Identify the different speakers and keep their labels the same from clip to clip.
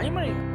Speaker 1: time आहे.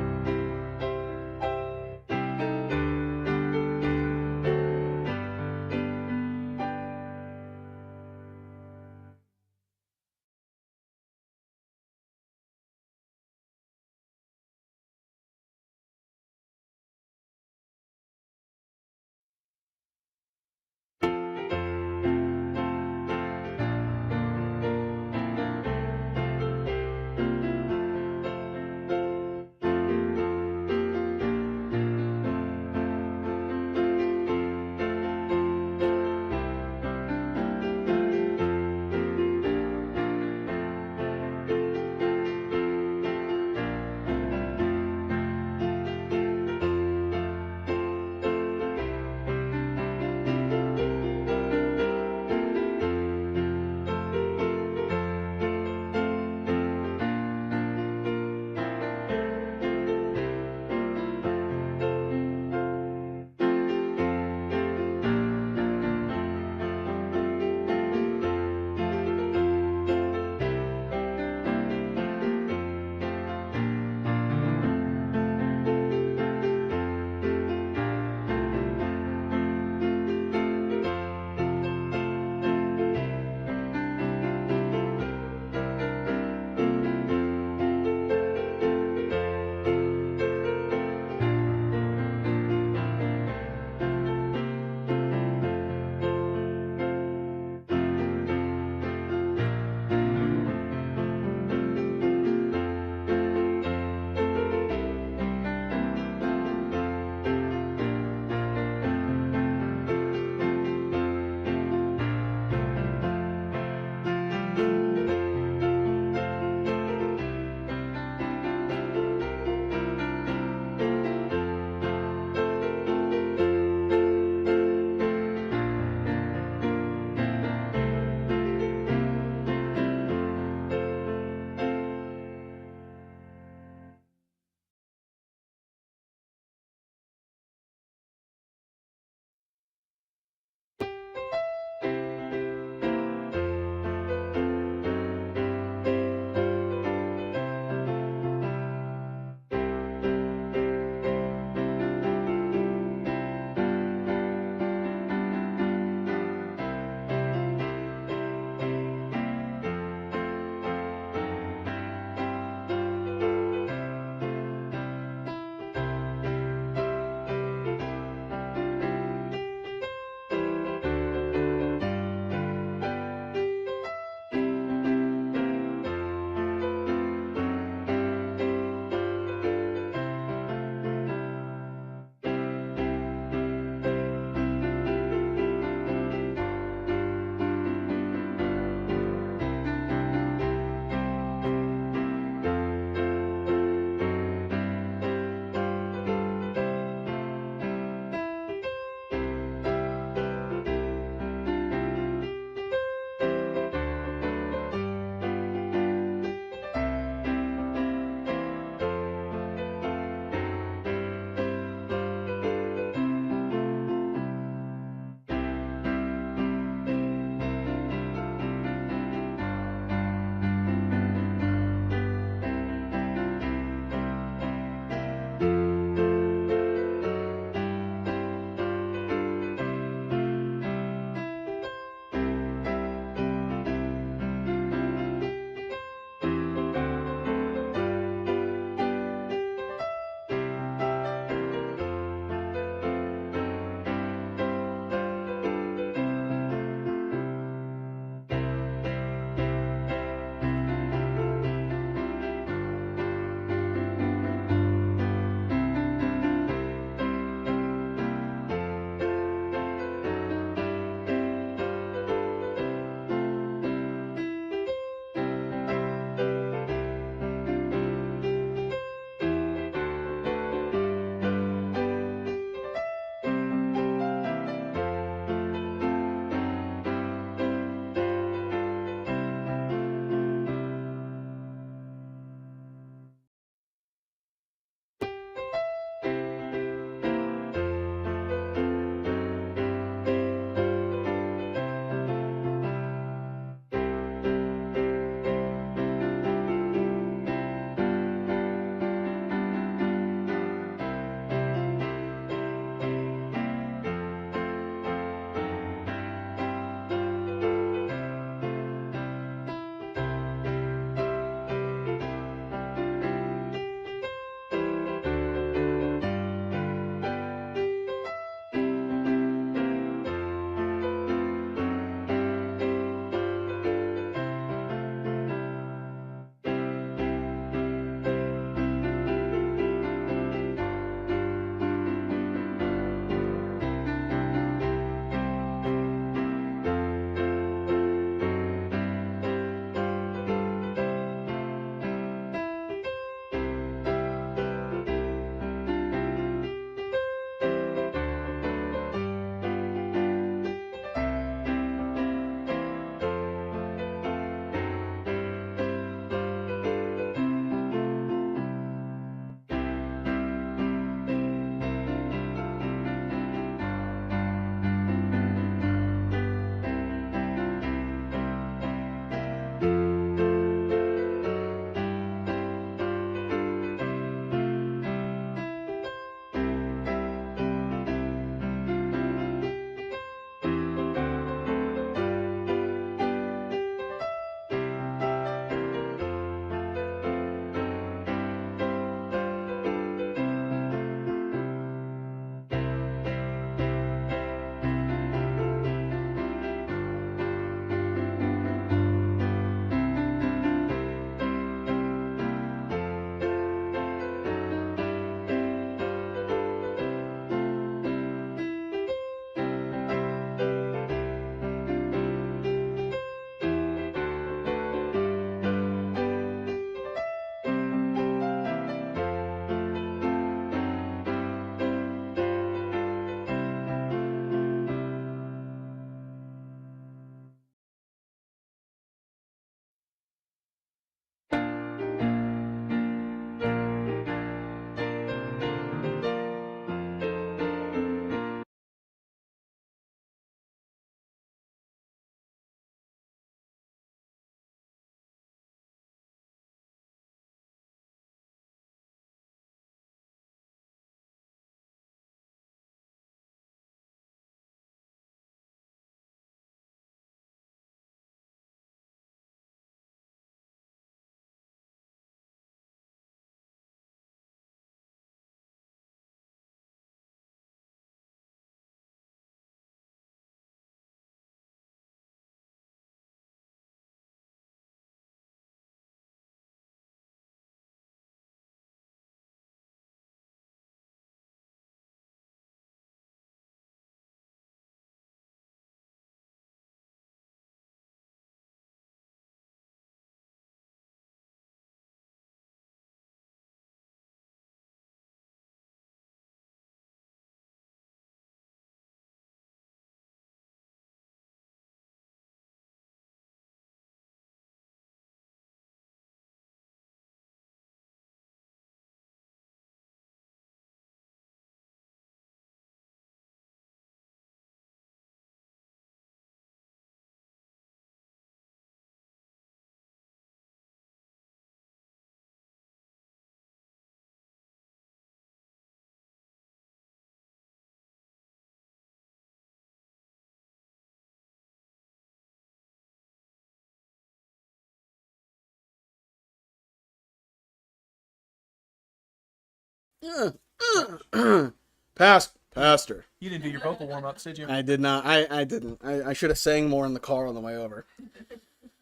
Speaker 1: Pastor.
Speaker 2: You didn't do your vocal warm-ups, did you?
Speaker 1: I did not. I didn't. I should have sang more in the car on the way over.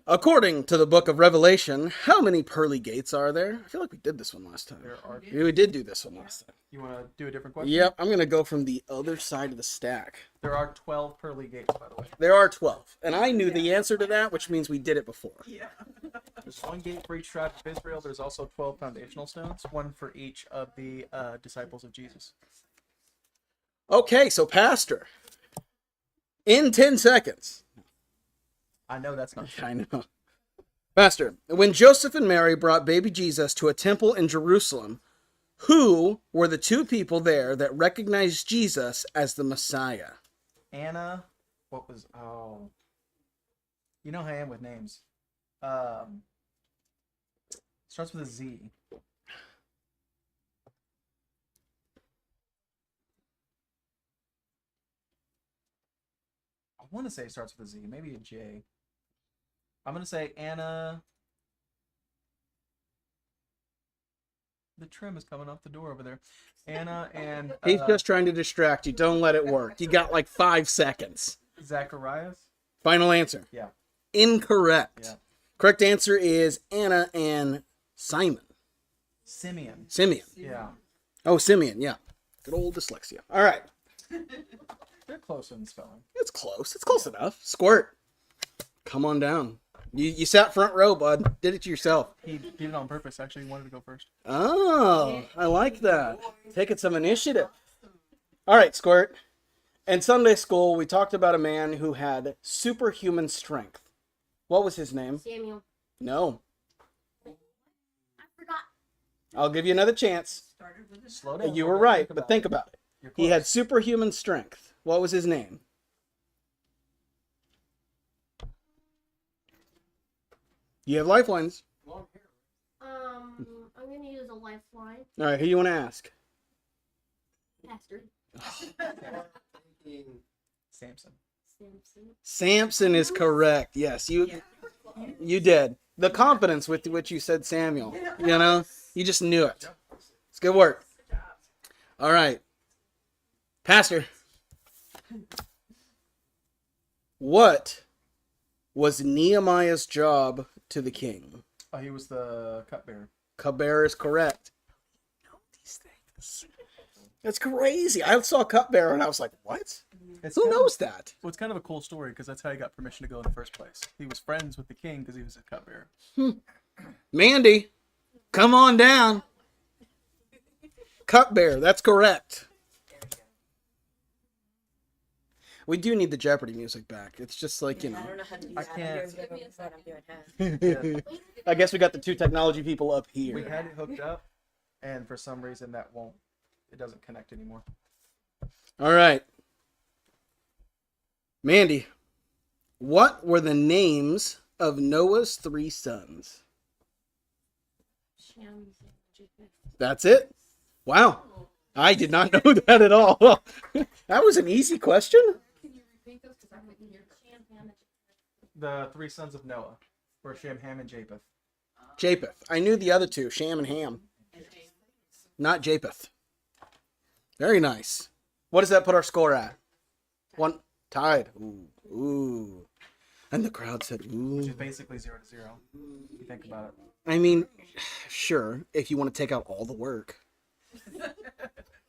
Speaker 1: According to the book of Revelation, how many pearly gates are there? I feel like we did this one last time.
Speaker 2: There are.
Speaker 1: We did do this one last time.
Speaker 2: You want to do a different question?
Speaker 1: Yep, I'm going to go from the other side of the stack.
Speaker 2: There are 12 pearly gates, by the way.
Speaker 1: There are 12. And I knew the answer to that, which means we did it before.
Speaker 3: Yeah.
Speaker 2: There's one gate for each tribe of Israel. There's also 12 foundational stones, one for each of the disciples of Jesus.
Speaker 1: Okay, so Pastor, in 10 seconds.
Speaker 2: I know that's not true.
Speaker 1: I know. Pastor, when Joseph and Mary brought baby Jesus to a temple in Jerusalem, who were the two people there that recognized Jesus as the Messiah?
Speaker 2: Anna, what was, oh. You know how I am with names. Starts with a Z. I want to say it starts with a Z, maybe a J. I'm going to say Anna. The trim is coming off the door over there. Anna and...
Speaker 1: He's just trying to distract you. Don't let it work. You got like 5 seconds.
Speaker 2: Zacharias?
Speaker 1: Final answer.
Speaker 2: Yeah.
Speaker 1: Incorrect.
Speaker 2: Yeah.
Speaker 1: Correct answer is Anna and Simon.
Speaker 2: Simeon.
Speaker 1: Simeon.
Speaker 2: Yeah.
Speaker 1: Oh, Simeon, yeah. Good old dyslexia. All right.
Speaker 2: They're close in spelling.
Speaker 1: It's close. It's close enough. Squirt. Come on down. You sat front row, bud. Did it to yourself.
Speaker 2: He did it on purpose. Actually, he wanted to go first.
Speaker 1: Oh, I like that. Taking some initiative. All right, Squirt. In Sunday school, we talked about a man who had superhuman strength. What was his name?
Speaker 4: Samuel.
Speaker 1: No.
Speaker 4: I forgot.
Speaker 1: I'll give you another chance.
Speaker 3: Started with a
Speaker 2: Slow down.
Speaker 1: You were right, but think about it.
Speaker 2: You're
Speaker 1: He had
Speaker 2: close.
Speaker 1: superhuman strength. What was his name? You have lifelines.
Speaker 4: I'm gonna use a lifeline.
Speaker 1: All right, who you want to ask?
Speaker 4: Pastor
Speaker 2: Samson.
Speaker 4: Simpson.
Speaker 1: Samson is correct. Yes, you did. The confidence with which you said Samuel, you know, you just knew it. It's good work. All right, Pastor. What was Nehemiah's job to the king?
Speaker 2: Oh, he was the cupbearer.
Speaker 1: Cupbearer is correct. You know these things. That's crazy. I saw cupbearer and I was like, what?
Speaker 2: It's
Speaker 1: Who
Speaker 2: kind
Speaker 1: knows that?
Speaker 2: Well, it's kind of a cool story because that's how he got permission to go in the first place. He was friends with the king because he was a cupbearer.
Speaker 1: Mandy, come on down. Cupbearer, that's correct. We do need the Jeopardy music back. It's just like, you know.
Speaker 5: I don't know how to do
Speaker 2: I
Speaker 5: that.
Speaker 2: can't.
Speaker 5: I'm doing half.
Speaker 1: I guess we got the two technology people up
Speaker 2: We
Speaker 1: here.
Speaker 2: had it hooked up, and for some reason it doesn't connect anymore.
Speaker 1: All right. Mandy, what were the names of Noah's 3 sons?
Speaker 4: Shem, Japheth.
Speaker 1: That's it? Wow. I did not know that at all. That was an easy question.
Speaker 4: Can you repeat those? Because I couldn't hear. Shem, Ham, and
Speaker 2: The 3 sons of Noah were Shem, Ham, and Japheth.
Speaker 1: Japheth. I knew the other two, Sham and Ham. Not Japheth. Very nice. What does that put our score at? One tied. Ooh. Ooh. And the crowd said, ooh.
Speaker 2: Which is basically 0-0. If you think about it.
Speaker 1: I mean, sure, if you want to take out all the work.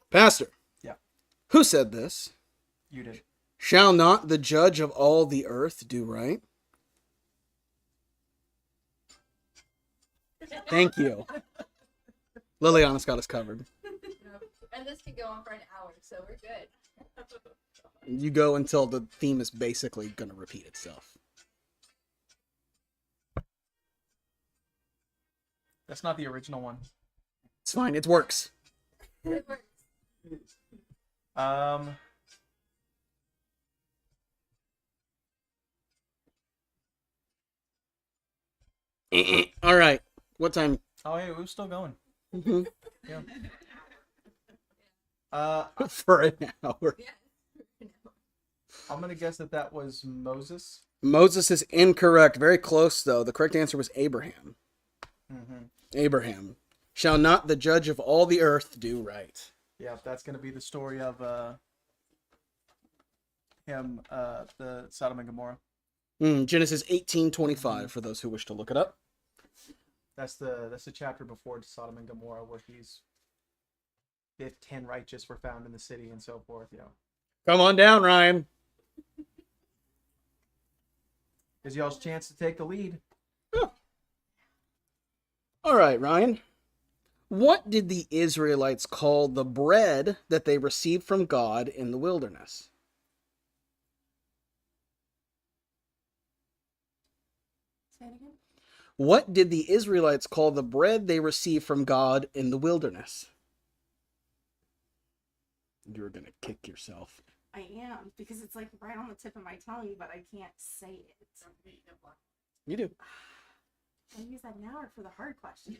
Speaker 1: Pastor.
Speaker 2: Yeah.
Speaker 1: Who said this?
Speaker 2: You did.
Speaker 1: Shall not the judge of all the earth do right? Thank you. Liliana's got us covered.
Speaker 6: And this could go on for an hour, so we're good.
Speaker 1: You go until the theme is basically going to repeat itself.
Speaker 2: That's not the original one.
Speaker 1: It's fine. It works.
Speaker 6: It works.
Speaker 1: All right. What time?
Speaker 2: Oh, hey, we were still going.
Speaker 1: Mhm.
Speaker 2: Yeah.
Speaker 1: For an hour.
Speaker 2: I'm gonna guess that was Moses.
Speaker 1: Moses is incorrect. Very close, though. The correct answer was Abraham.
Speaker 2: Mm-hmm.
Speaker 1: Abraham. Shall not the judge of all the earth do right?
Speaker 2: Yeah, that's going to be the story of the Sodom and Gomorrah.
Speaker 1: Genesis 18:25 for those who wish to look it up.
Speaker 2: That's the chapter before Sodom and Gomorrah where if 10 righteous were found in the city and so forth. Yeah,
Speaker 1: Come on down, Ryan.
Speaker 2: gives y'all's chance to take the lead.
Speaker 1: All right, Ryan. What did the Israelites call the bread that they received from God in the wilderness?
Speaker 4: Say it again.
Speaker 1: What did the Israelites call the bread they received from God in the wilderness? You're going to kick yourself.
Speaker 3: I am, because it's like right on the tip of my tongue, but I can't say it.
Speaker 1: You do.
Speaker 3: I use that now or for the hard question?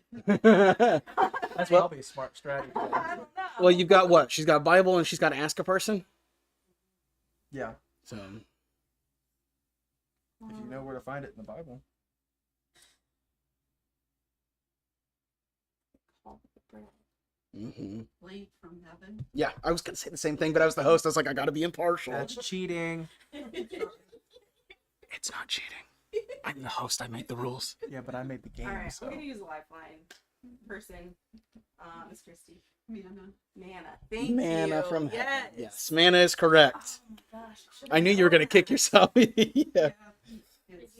Speaker 2: That's
Speaker 1: Well-
Speaker 2: probably a smart strategy.
Speaker 3: I don't know.
Speaker 1: Well, you've got what? She's got Bible and she's got Ask a Person.
Speaker 2: Yeah,
Speaker 1: So,
Speaker 2: if you know where to find it in the Bible.
Speaker 3: Call it the bread.
Speaker 4: Lead from heaven.
Speaker 1: yeah, I was going to say the same thing, but I was the host. I was like, I got to be impartial.
Speaker 2: That's cheating.
Speaker 1: It's not cheating. I'm the host. I make the rules.
Speaker 2: Yeah, but I made the game.
Speaker 3: All right,
Speaker 2: so.
Speaker 3: I'm gonna use a lifeline person. Miss Christie.
Speaker 4: Manna.
Speaker 3: Manna. Thank you.
Speaker 1: Manna from
Speaker 3: yes.
Speaker 1: heaven. Yes, manna is correct.
Speaker 3: Oh my gosh.
Speaker 1: I knew you were going to kick yourself.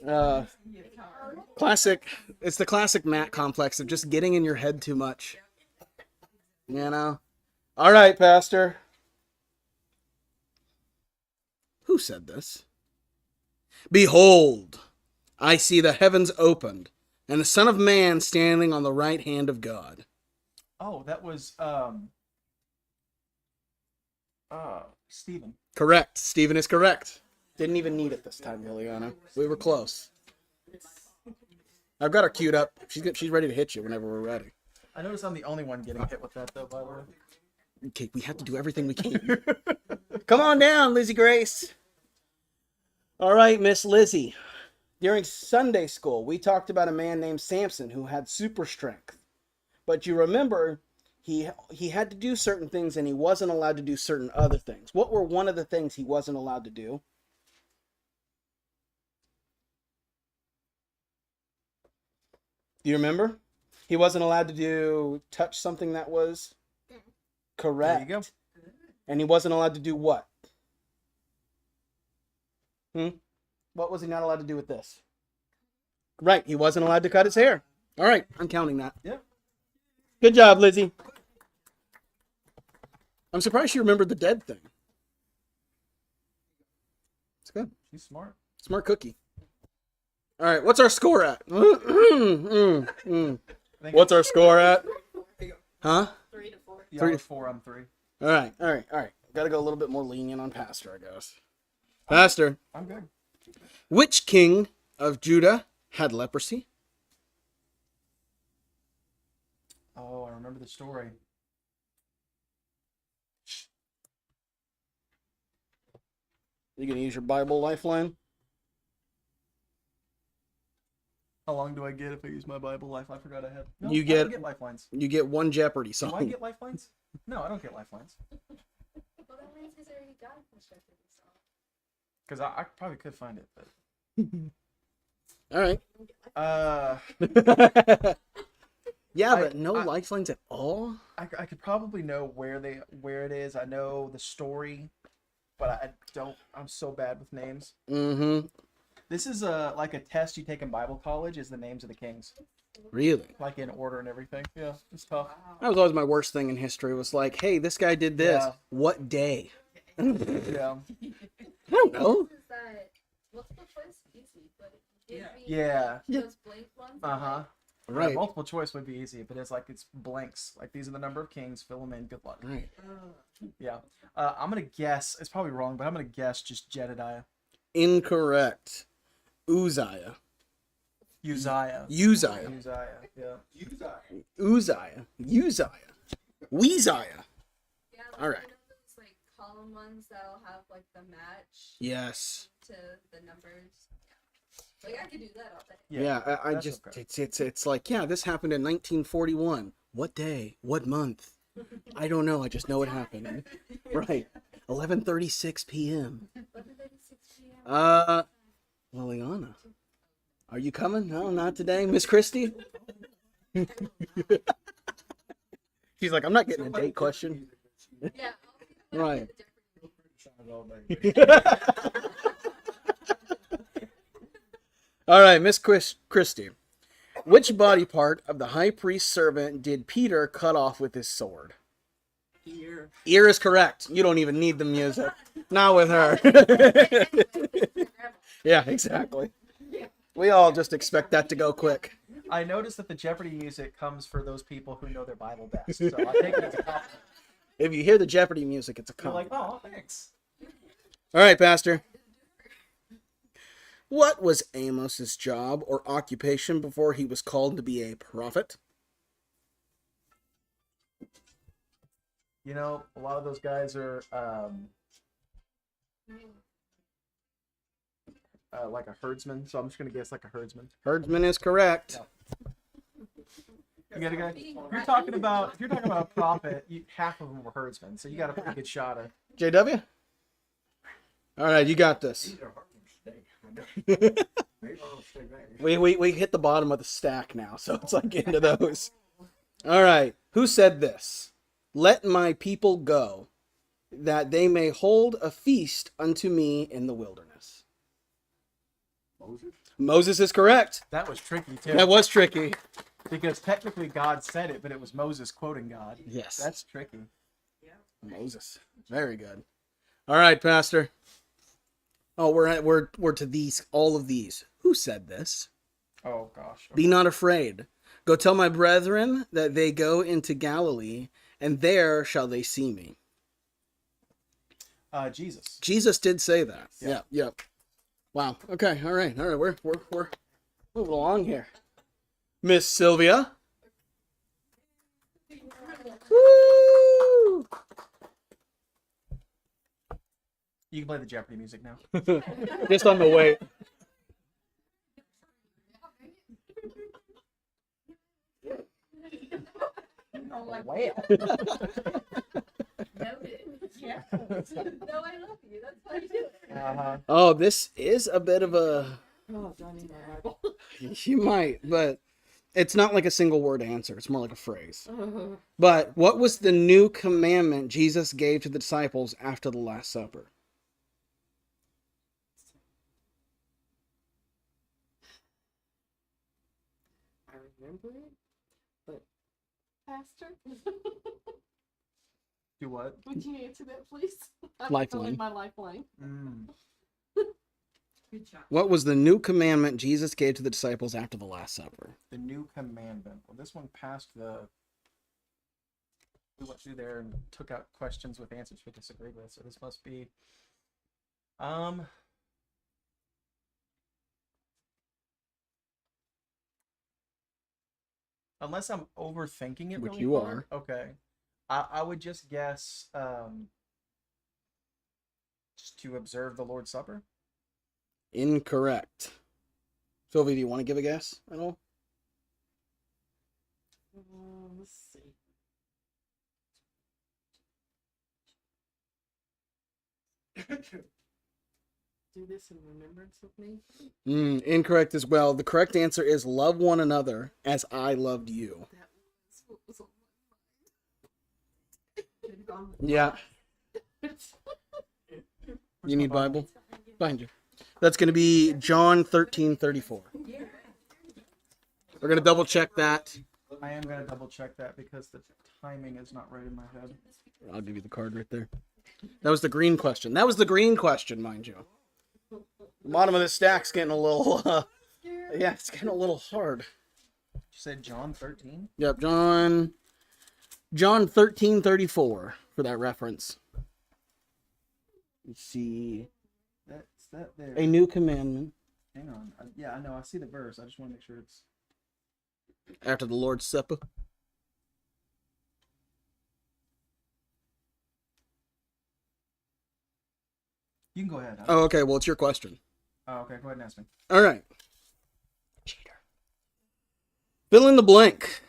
Speaker 1: Yeah. Classic. It's the classic Matt complex of just getting in your head too much. You know? All right, Pastor. Who said this? Behold, I see the heavens opened, and the Son of Man standing on the right hand of God.
Speaker 2: Oh, that was Stephen.
Speaker 1: Correct. Stephen is correct. Didn't even need it this time, Liliana. We were close. I've got her queued up. She's ready to hit you whenever we're ready.
Speaker 2: I noticed I'm the only one getting hit with that though, by the way.
Speaker 1: Okay, we have to do everything we can. Come on down, Lizzie Grace. All right, Miss Lizzie. During Sunday school, we talked about a man named Samson who had super strength. But you remember, he had to do certain things and he wasn't allowed to do certain other things. What were one of the things he wasn't allowed to do? Do you remember? He wasn't allowed to touch something that was correct.
Speaker 2: There you go.
Speaker 1: And he wasn't allowed to do what? What was he not allowed to do with this? Right, he wasn't allowed to cut his hair. All right, I'm counting that.
Speaker 2: Yeah.
Speaker 1: Good job, Lizzie. I'm surprised you remembered the dead thing. It's good.
Speaker 2: She's smart.
Speaker 1: Smart cookie. All right, what's our score at?
Speaker 2: I think
Speaker 1: What's our score at? Huh?
Speaker 4: 3 to 4.
Speaker 2: Yeah,
Speaker 1: 3
Speaker 2: I'm 4, I'm 3.
Speaker 1: All right. Got to go a little bit more lenient on Pastor, I guess. Pastor,
Speaker 2: I'm good.
Speaker 1: which king of Judah had leprosy?
Speaker 2: Oh, I remember the story.
Speaker 1: You gonna use your Bible lifeline?
Speaker 2: How long do I get if I use my Bible life? I forgot I had. No,
Speaker 1: You
Speaker 2: I
Speaker 1: get-
Speaker 2: don't get lifelines.
Speaker 1: You get one Jeopardy
Speaker 2: Do I
Speaker 1: song.
Speaker 2: get lifelines? No, I don't get lifelines.
Speaker 6: Well, that means he's already got constructed this song.
Speaker 2: Because I probably could find it, but.
Speaker 1: All right. Yeah, but no
Speaker 2: I-
Speaker 1: lifelines at all.
Speaker 2: I could probably know where it is. I know the story, but I don't. I'm so bad with names.
Speaker 1: Mm-hmm.
Speaker 2: This is like a test you take in Bible college. Is the names of the kings
Speaker 1: Really?
Speaker 2: like in order and everything? Yeah, it's tough.
Speaker 1: That was always my worst thing in history. Was like, hey, this guy did this.
Speaker 2: Yeah.
Speaker 1: What day? I
Speaker 2: Yeah,
Speaker 1: don't know.
Speaker 6: Is that multiple choice? Easy, but it'd be
Speaker 2: yeah.
Speaker 6: those blank ones.
Speaker 2: Uh huh.
Speaker 1: Right.
Speaker 2: Multiple choice would be easy, but it's blanks. Like these are the number of kings. Fill them in. Good luck.
Speaker 1: Right.
Speaker 2: Yeah. I'm gonna guess. It's probably wrong, but I'm gonna guess just Jedediah.
Speaker 1: Incorrect. Uzziah.
Speaker 2: Uzziah.
Speaker 1: Uzziah.
Speaker 2: Uzziah. Yeah.
Speaker 1: Uzziah. Uzziah. Weeziah.
Speaker 6: Yeah, like,
Speaker 1: All right.
Speaker 6: you know those like column ones that'll have like the match
Speaker 1: Yes.
Speaker 6: to the numbers. Yeah. Like I could do that all day.
Speaker 1: Yeah, I
Speaker 2: that's
Speaker 1: just
Speaker 2: okay.
Speaker 1: it's like, yeah, this happened in 1941. What day? What month? I don't know. I just know it happened. Right. 11:36 p.m. Liliana, are you coming? No, not today. Miss Christie? She's like, I'm not getting a date question.
Speaker 6: Yeah.
Speaker 1: Right. All right, Miss Christie. Which body part of the high priest's servant did Peter cut off with his sword?
Speaker 4: Ear.
Speaker 1: Ear is correct. You don't even need the music. Not with her. Yeah, exactly. We all just expect that to go quick.
Speaker 2: I noticed that the Jeopardy music comes for those people who know their Bible best. So I think it's a compliment.
Speaker 1: If you hear the Jeopardy music, it's a
Speaker 2: You're like,
Speaker 1: compliment.
Speaker 2: oh, thanks.
Speaker 1: All right, Pastor. What was Amos's job or occupation before he was called to be a prophet?
Speaker 2: You know, a lot of those guys are like a herdsman, so I'm just gonna guess like a herdsman.
Speaker 1: Herdsman is correct.
Speaker 2: You gotta go. If you're talking about a prophet, half of them were herdsmen, so you got a pretty good shot of.
Speaker 1: JW? All right, you got this. We hit the bottom of the stack now, so it's like into those. All right, who said this? Let my people go, that they may hold a feast unto me in the wilderness. Moses is correct.
Speaker 2: That was tricky too.
Speaker 1: That was tricky.
Speaker 2: Because technically God said it, but it was Moses quoting God.
Speaker 1: Yes.
Speaker 2: That's tricky.
Speaker 1: Moses. Very good. All right, Pastor. Oh, we're to these, all of these. Who said this?
Speaker 2: Oh gosh.
Speaker 1: Be not afraid. Go tell my brethren that they go into Galilee, and there shall they see me.
Speaker 2: Jesus.
Speaker 1: Jesus did say that.
Speaker 2: Yeah.
Speaker 1: Yep. Wow. Okay. All right. We're moving along here. Miss Sylvia. Woo!
Speaker 2: You can play the Jeopardy music now.
Speaker 1: Just on the way.
Speaker 4: Oh, like,
Speaker 6: Yeah. No, I love you. That's why you do it.
Speaker 2: Uh-huh.
Speaker 1: Oh, this is a bit of a.
Speaker 4: oh, do I need my Bible?
Speaker 1: You might, but it's not like a single word answer. It's more like a phrase. But what was the new commandment Jesus gave to the disciples after the Last Supper?
Speaker 4: I remember it, but Pastor,
Speaker 2: Do what?
Speaker 4: would you answer that, please? I'm
Speaker 1: Lifeline.
Speaker 4: filling my lifeline.
Speaker 3: Good job.
Speaker 1: What was the new commandment Jesus gave to the disciples after the Last Supper?
Speaker 2: The new commandment. Well, this one passed the. We went through there and took out questions with answers we disagreed with. So this must be. Unless I'm overthinking it,
Speaker 1: Which
Speaker 2: really
Speaker 1: you
Speaker 2: hard. Okay, I would just guess. Just to observe the Lord's Supper.
Speaker 1: Incorrect. Sylvia, do you want to give a guess at all?
Speaker 4: Let's see. Do this in remembrance of me.
Speaker 1: Incorrect as well. The correct answer is love one another as I loved you.
Speaker 4: That was what was on my mind. Gone.
Speaker 1: Yeah. You need Bible? Behind you. That's going to be John 13:34. We're going to double check that.
Speaker 2: I am gonna double check that because the timing is not right in my head.
Speaker 1: I'll give you the card right there. That was the green question. That was the green question, mind you. The bottom of this stack's getting a little, yeah, it's getting a little hard.
Speaker 2: You said John 13?
Speaker 1: Yep, John 13:34 for that reference. Let's see.
Speaker 2: That's that there.
Speaker 1: A new commandment
Speaker 2: Hang on. Yeah, I know. I see the verse. I just want to make sure it's.
Speaker 1: after the Lord's Supper.
Speaker 2: You can go ahead.
Speaker 1: Oh, okay. Well, it's your question.
Speaker 2: Oh, okay. Go ahead and ask me.
Speaker 1: All right. Cheater. Fill in the blank.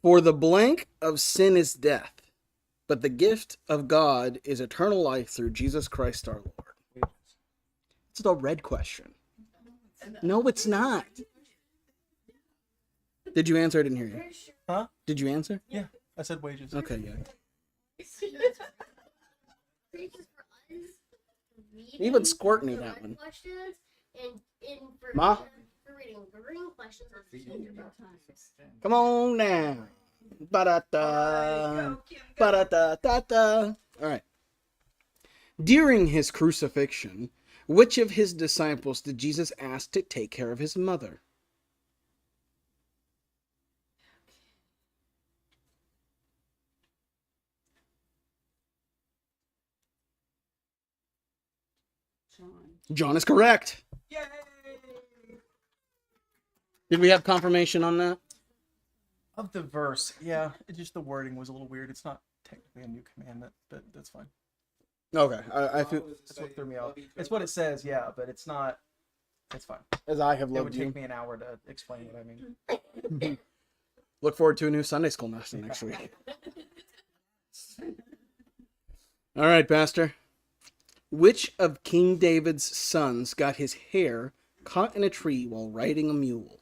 Speaker 1: For the blank of sin is death, but the gift of God is eternal life through Jesus Christ our Lord. It's the red question. No, it's not. Did you answer? I didn't hear you.
Speaker 2: Huh?
Speaker 1: Did you answer?
Speaker 2: Yeah, I said wages.
Speaker 1: Okay, yeah. Even Squirt knew that one.
Speaker 5: Questions and for,
Speaker 1: Ma?
Speaker 5: for reading the green questions.
Speaker 1: Come on now. Ba-da-da. Ba-da-da-da-da. All right. During his crucifixion, which of his disciples did Jesus ask to take care of his mother?
Speaker 4: John.
Speaker 1: John is correct. Did we have confirmation on that?
Speaker 2: Of the verse, yeah, it just the wording was a little weird. It's not technically a new commandment, but that's fine.
Speaker 1: Okay, I feel
Speaker 2: That's what threw me off. It's what it says, yeah, but it's not. It's fine.
Speaker 1: as I have
Speaker 2: It would
Speaker 1: loved
Speaker 2: take
Speaker 1: you.
Speaker 2: me an hour to explain what I mean.
Speaker 1: Look forward to a new Sunday school lesson next week. All right, Pastor. Which of King David's sons got his hair caught in a tree while riding a mule?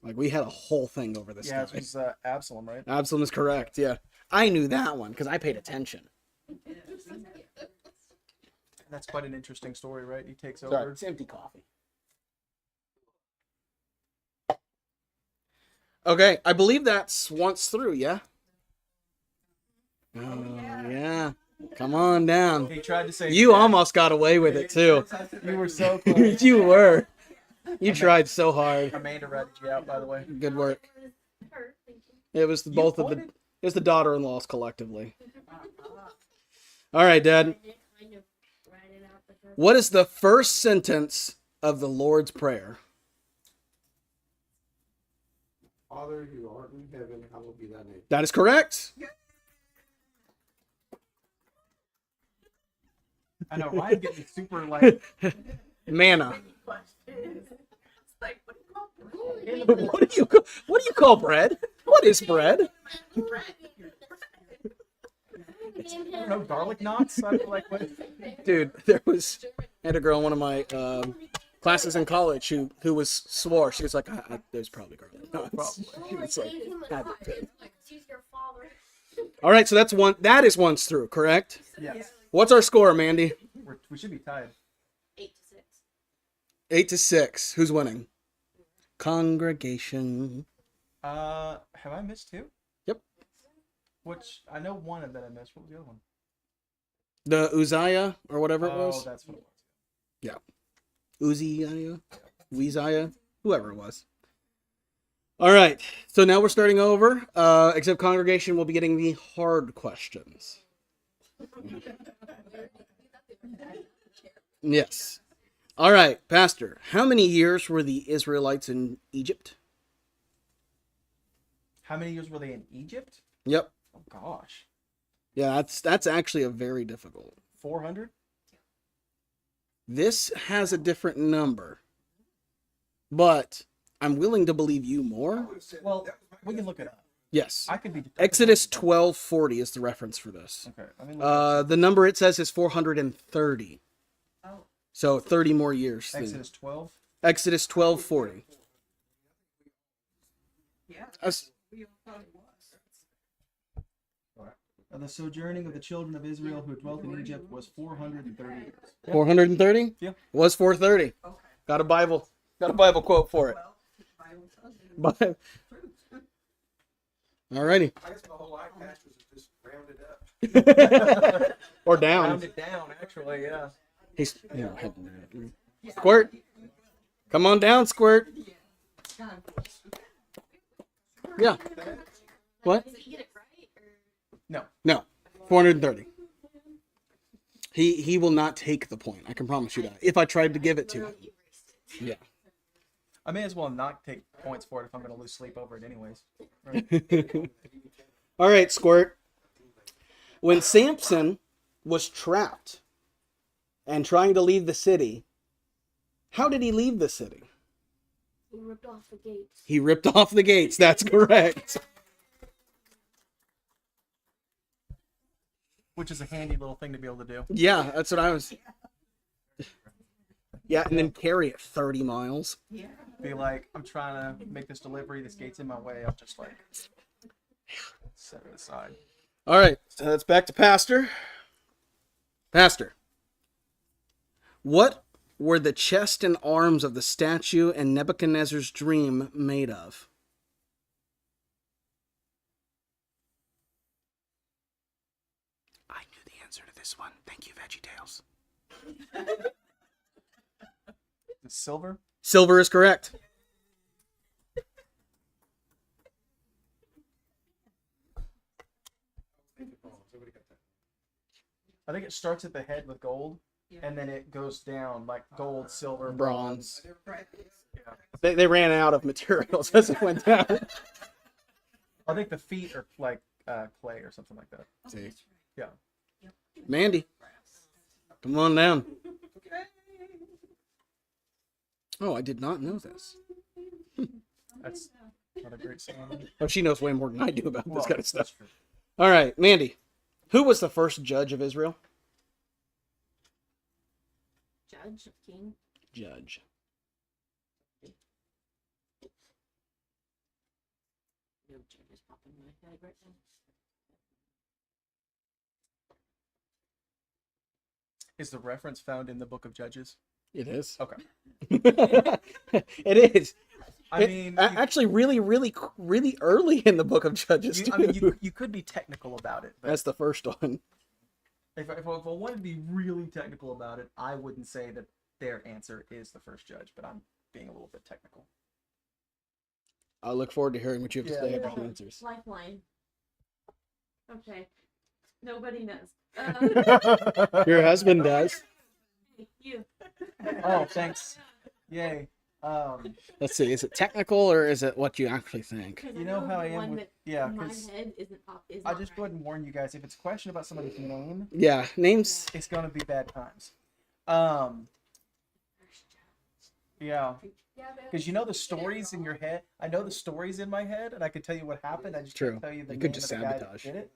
Speaker 1: Like, we had a whole thing over this
Speaker 2: Yeah,
Speaker 1: guy.
Speaker 2: it was Absalom, right?
Speaker 1: Absalom is correct, yeah. I knew that one because I paid attention.
Speaker 2: That's quite an interesting story, right? He takes
Speaker 1: Sorry,
Speaker 2: over.
Speaker 1: it's empty coffee. Okay, I believe that's once through, yeah? Oh, yeah. Come on down.
Speaker 2: He tried to say
Speaker 1: You almost got away with it, too.
Speaker 2: You were so close.
Speaker 1: You were. You tried so hard.
Speaker 2: Amanda ratted you out, by the way.
Speaker 1: Good work.
Speaker 5: Her, thank you.
Speaker 1: It was
Speaker 2: You
Speaker 1: both of the.
Speaker 2: pointed?
Speaker 1: It was the daughter-in-laws collectively. All right, Dad.
Speaker 5: And it kind of ratted out the first.
Speaker 1: What is the first sentence of the Lord's Prayer?
Speaker 7: Father who art in heaven, hallowed be thy name.
Speaker 1: That is correct.
Speaker 2: I know Ryan getting super like
Speaker 1: Manna.
Speaker 3: It's like, what do you call
Speaker 1: What do you call bread? What is bread?
Speaker 2: no garlic knots. I feel like what?
Speaker 1: Dude, there was I had a girl in one of my classes in college who was swore. She was like, "There's probably garlic knots." She was like, "I did."
Speaker 5: Use your father.
Speaker 1: All right, so that's one. That is once through, correct?
Speaker 2: Yes.
Speaker 1: What's our score, Mandy?
Speaker 2: We should be tied.
Speaker 5: 8 to 6.
Speaker 1: 8-6. Who's winning? Congregation.
Speaker 2: Have I missed two?
Speaker 1: Yep.
Speaker 2: Which I know one of that I missed. What was the other one?
Speaker 1: The Uzziah or whatever it
Speaker 2: Oh,
Speaker 1: was.
Speaker 2: that's what it was.
Speaker 1: Uzziah, whoever it was. All right, so now we're starting over. Except congregation will be getting the hard questions. Yes. All right, Pastor. How many years were the Israelites in Egypt?
Speaker 2: How many years were they in Egypt?
Speaker 1: Yep.
Speaker 2: Oh gosh,
Speaker 1: Yeah, that's actually a very difficult.
Speaker 2: 400.
Speaker 1: This has a different number, but I'm willing to believe you more.
Speaker 2: Well, we can look it up.
Speaker 1: Yes.
Speaker 2: I could be.
Speaker 1: Exodus 12:40 is the reference for this.
Speaker 2: Okay. I mean,
Speaker 1: The number it says is 430.
Speaker 3: Oh.
Speaker 1: So 30 more years. than-
Speaker 2: Exodus 12.
Speaker 1: Exodus 12:40.
Speaker 3: Yeah.
Speaker 1: That's-
Speaker 3: We all thought it was.
Speaker 2: The sojourning of the children of Israel who dwelt in Egypt was 430 years.
Speaker 1: 430?
Speaker 2: Yeah.
Speaker 1: Was 430.
Speaker 3: Okay.
Speaker 1: Got a Bible quote for it.
Speaker 3: Well, the Bible tells you.
Speaker 1: But, alrighty.
Speaker 7: I guess my whole life pastors have just rounded up.
Speaker 1: Or down.
Speaker 2: Rounded down, actually, yeah.
Speaker 1: He's, Squirt. Come on down, Squirt. Yeah. What?
Speaker 5: Did he get it right? Or...
Speaker 2: No.
Speaker 1: No. 430. He will not take the point. I can promise you that. If I tried to give it to him. Yeah.
Speaker 2: I may as well not take points for it if I'm going to lose sleep over it anyways. Right?
Speaker 1: All right, Squirt. When Samson was trapped and trying to leave the city, how did he leave the city?
Speaker 5: He ripped off the gates.
Speaker 1: He ripped off the gates. That's correct.
Speaker 2: Which is a handy little thing to be able to do.
Speaker 1: Yeah, that's what I was. Yeah, and then carry it 30 miles.
Speaker 3: Yeah.
Speaker 2: Be like, I'm trying to make this delivery. This gate's in my way. I'll just like set it aside.
Speaker 1: All right, so that's back to Pastor. Pastor, what were the chest and arms of the statue in Nebuchadnezzar's dream made of? I knew the answer to this one. Thank you, VeggieTales.
Speaker 2: The silver.
Speaker 1: Silver is correct.
Speaker 2: I think it starts at the head with gold, and then it goes down like gold, silver,
Speaker 1: Bronze.
Speaker 2: bronze.
Speaker 1: They ran out of materials as it went down.
Speaker 2: I think the feet are like clay or something like that.
Speaker 1: See.
Speaker 2: Yeah.
Speaker 1: Mandy, come on down. Oh, I did not know this.
Speaker 2: That's not a great sound.
Speaker 1: Oh, she knows way more than I do about this kind of
Speaker 2: that's
Speaker 1: stuff.
Speaker 2: true.
Speaker 1: All right, Mandy, who was the first judge of Israel?
Speaker 3: Judge of King.
Speaker 1: Judge.
Speaker 3: No judges popping in my head right now.
Speaker 2: Is the reference found in the Book of Judges?
Speaker 1: It is.
Speaker 2: Okay.
Speaker 1: It is.
Speaker 2: I mean,
Speaker 1: Actually, really early in the Book of Judges, too.
Speaker 2: I mean, you could be technical about it, but
Speaker 1: That's the first one.
Speaker 2: if I wanted to be really technical about it, I wouldn't say that their answer is the first judge, but I'm being a little bit technical.
Speaker 1: I look forward to hearing what you have to say
Speaker 2: Yeah.
Speaker 1: about the answers.
Speaker 3: Lifeline. Okay. Nobody knows.
Speaker 1: Your husband does.
Speaker 3: You.
Speaker 2: Oh, thanks. Yay.
Speaker 1: Let's see. Is it technical or is it what you actually think?
Speaker 3: 'Cause
Speaker 2: You know how I
Speaker 3: the
Speaker 2: am
Speaker 3: one
Speaker 2: with-
Speaker 3: that
Speaker 2: yeah,
Speaker 3: in my
Speaker 2: 'cause
Speaker 3: head isn't pop. Is
Speaker 2: I
Speaker 3: not
Speaker 2: just
Speaker 3: right.
Speaker 2: go ahead and warn you guys, if it's a question about somebody's name,
Speaker 1: Yeah, names.
Speaker 2: it's gonna be bad times. Yeah,
Speaker 6: Yeah, but
Speaker 2: because you know the stories in your head. I know the stories in my head, and I could tell you what happened. I just
Speaker 1: True.
Speaker 2: can't tell you the
Speaker 1: You
Speaker 2: name
Speaker 1: could just
Speaker 2: of the guy that
Speaker 1: sabotage.
Speaker 2: did it.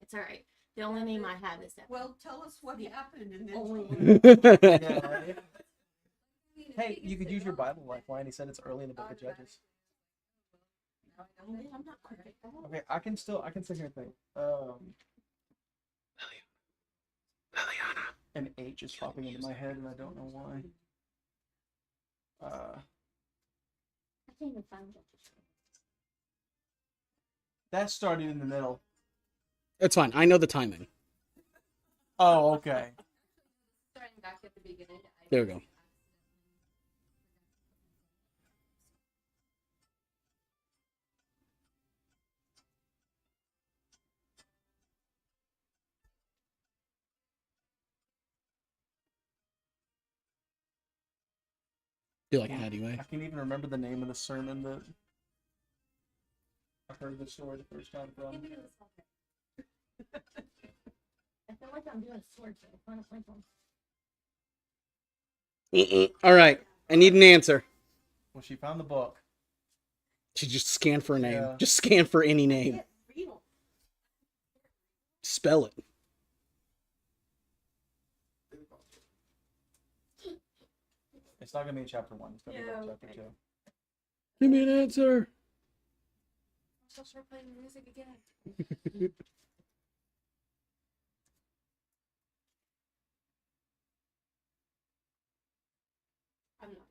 Speaker 3: It's all right. The only name I have is that.
Speaker 4: Well, tell us what happened and then.
Speaker 3: Only
Speaker 2: Yeah. Hey, you could use your Bible lifeline. He said it's early in the Book of Judges.
Speaker 3: I'm not quick at that.
Speaker 2: Okay, I can sit here and think.
Speaker 1: Liliana.
Speaker 2: An H is popping into my head, and I don't know why.
Speaker 3: I can't even find it.
Speaker 2: That started in the middle.
Speaker 1: It's fine. I know the timing.
Speaker 2: Oh, okay.
Speaker 6: starting back at the beginning.
Speaker 1: There we go. Do like Hattie way.
Speaker 2: I can't even remember the name of the sermon that I heard the story the first time from.
Speaker 3: I feel like I'm doing sword show. Final Fantasy.
Speaker 1: All right. I need an answer.
Speaker 2: Well, she found the book.
Speaker 1: She just scan for a name.
Speaker 2: Yeah.
Speaker 1: Just scan for any name.
Speaker 3: Real.
Speaker 1: Spell it.
Speaker 2: It's not gonna be in chapter 1. It's gonna be
Speaker 6: Yeah,
Speaker 2: in chapter
Speaker 6: okay.
Speaker 2: 2.
Speaker 1: Give me an answer.
Speaker 6: She'll start playing music again.
Speaker 3: I'm not.